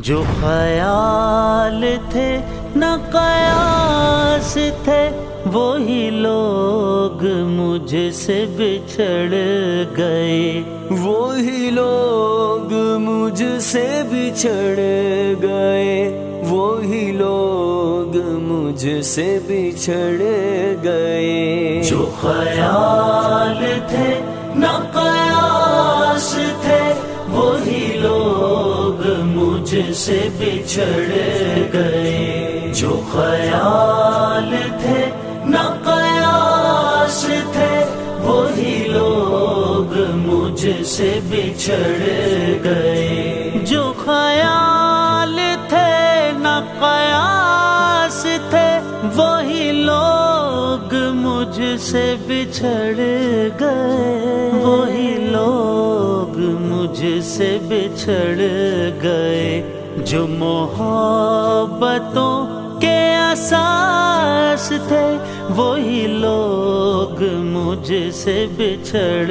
جو خیال تھے نہ قیاس تھے، وہی لوگ مجھ سے بچھڑ گئے، وہی لوگ مجھ سے بچھڑ گئے، وہی لوگ مجھ سے بچھڑ گئے۔ جو خیال تھے نہ قیاس تھے، وہی لوگ مجھ سے بچھڑ گئے۔ جو خیال تھے نہ قیاس تھے، وہی لوگ مجھ سے بچھڑ گئے۔ جو خیال تھے نہ قیاس تھے، وہی لوگ مجھ سے بچھڑ گئے، وہی لوگ مجھ سے بچھڑ گئے۔ جو محبتوں کے اساس تھے، وہی لوگ مجھ سے بچھڑ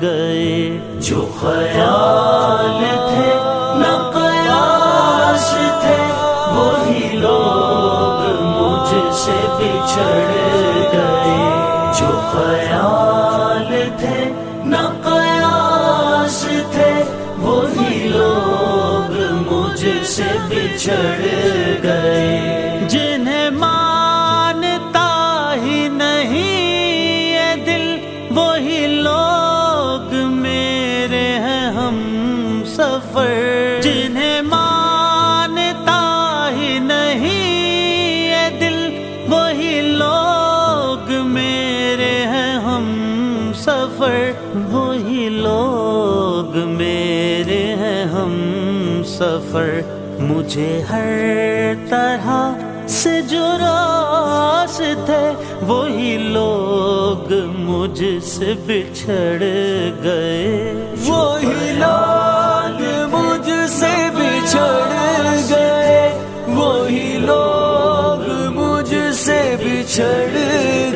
گئے۔ جو خیال تھے نہ قیاس تھے، وہی لوگ مجھ سے بچھڑ گئے۔ جو خیال تھے نہ قیاس تھے، وہی لوگ مجھ سے بچھڑ گئے۔ جنہیں مانتا ہی نہیں یہ دل، وہی لوگ میرے ہیں ہم سفر۔ جنہیں مانتا ہی نہیں یہ دل، وہی لوگ میرے ہیں ہم سفر، وہی لوگ میرے ہیں ہم سفر۔ مجھے ہر طرح سے جو راس تھے، وہی لوگ مجھ سے بچھڑ گئے، وہی لوگ مجھ سے بچھڑ گئے، وہی لوگ مجھ سے بچھڑ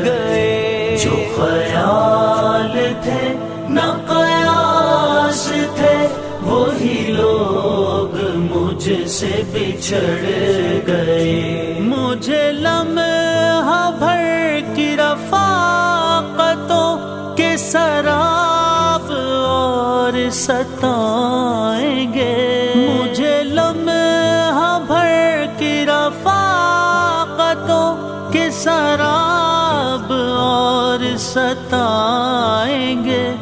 گئے۔ جو خیال تھے نہ قیاس تھے، وہی لوگ مجھ سے بچھڑ گئے۔ مجھے لمحہ بھر کی رفاقتوں کے سراب اور ستائیں گے، مجھے لمحہ بھر کی رفاقتوں کے سراب اور ستائیں گے،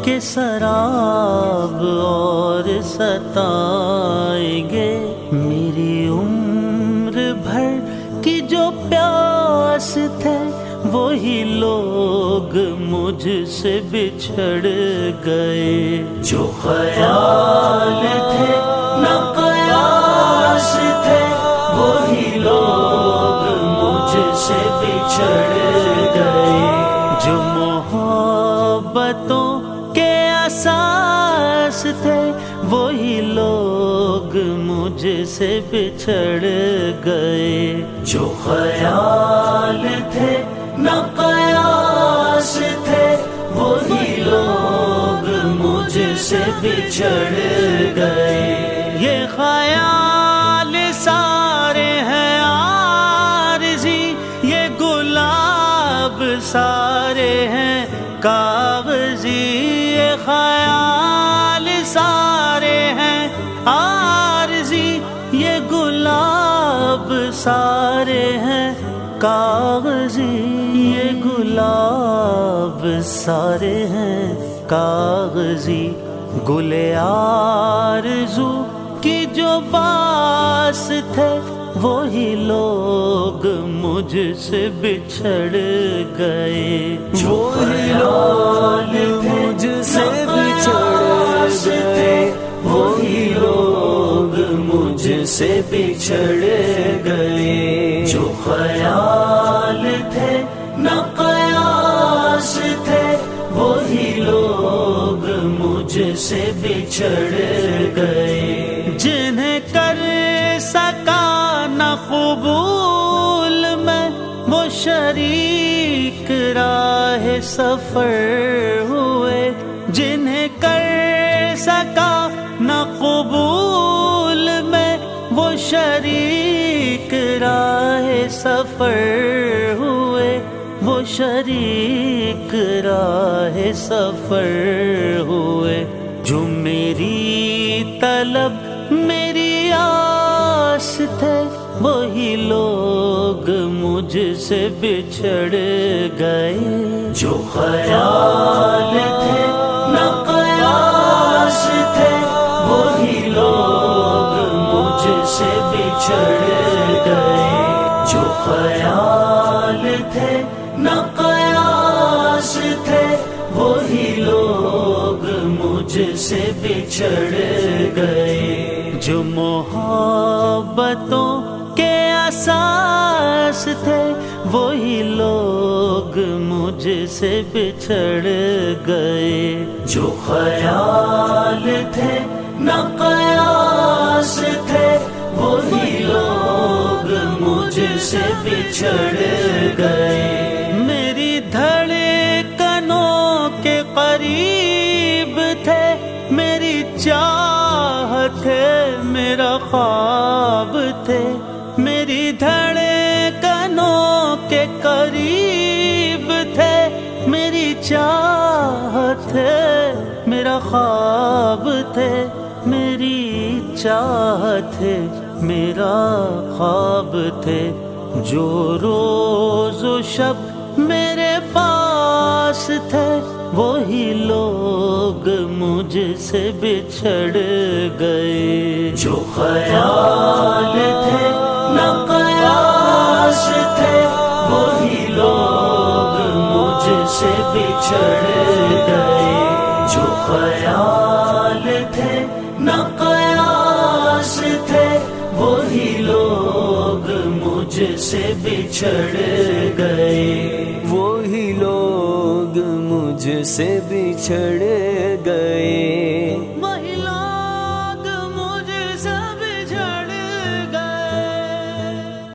کہ سراب اور ستائیں گے۔ میری عمر بھر کی جو پیاس تھے، وہی لوگ مجھ سے بچھڑ گئے۔ جو خیال تھے نہ قیاس تھے، وہی لوگ مجھ سے بچھڑ گئے۔ جو محبتوں کے اساس تھے، وہی لوگ مجھ سے بچھڑ گئے۔ جو خیال تھے نہ قیاس تھے، وہی لوگ مجھ سے بچھڑ گئے۔ یہ خیال سارے ہیں عارضی، یہ گلاب سارے ہیں کاغذی، یہ خیال سارے ہیں عارضی، یہ گلاب سارے ہیں کاغذی، یہ گلاب سارے ہیں کاغذی۔ گل آرزو کی جو باس تھے، وہی لوگ مجھ سے بچھڑ گئے۔ وہی لوگ مجھ سے بچھڑ گئے، وہی لوگ مجھ سے بچھڑ گئے۔ جو خیال تھے نہ قیاس تھے، وہی لوگ مجھ سے بچھڑ گئے۔ جنہیں کر سکا نہ قبول میں، وہ شریک راہ سفر ہوئے۔ جنہیں کر سکا نہ قبول میں، شریک راہ سفر ہوئے، وہ شریک راہ سفر ہوئے، جو میری طلب میری آس تھے، وہی لوگ مجھ سے بچھڑ گئے، جو خیال تھے نہ قیاس تھے، وہی لوگ مجھ سے بچھڑ گئے، جو خیال تھے نہ قیاس تھے، وہی لوگ مجھ سے بچھڑ گئے، جو محبتوں کے اساس تھے، وہی لوگ مجھ سے بچھڑ گئے، جو خیال تھے نہ قیاس تھے، وہی لوگ مجھ سے بچھڑ گئے، میری دھڑکنوں کے قریب تھے، میری چاہت تھے، میرا خواب تھے، میری دھڑکنوں کے قریب تھے، میری چاہت تھے، میرا خواب تھے، میری چاہت تھے، میرا خواب تھے، جو روز و شب میرے پاس تھے، وہی لوگ مجھ سے بچھڑ گئے، جو خیال تھے نہ قیاس تھے، وہی لوگ مجھ سے بچھڑ گئے، جو خیال تھے نہ قیاس تھے، وہی لوگ مجھ سے بچھڑ گئے، وہی لوگ مجھ سے بچھڑ گئے۔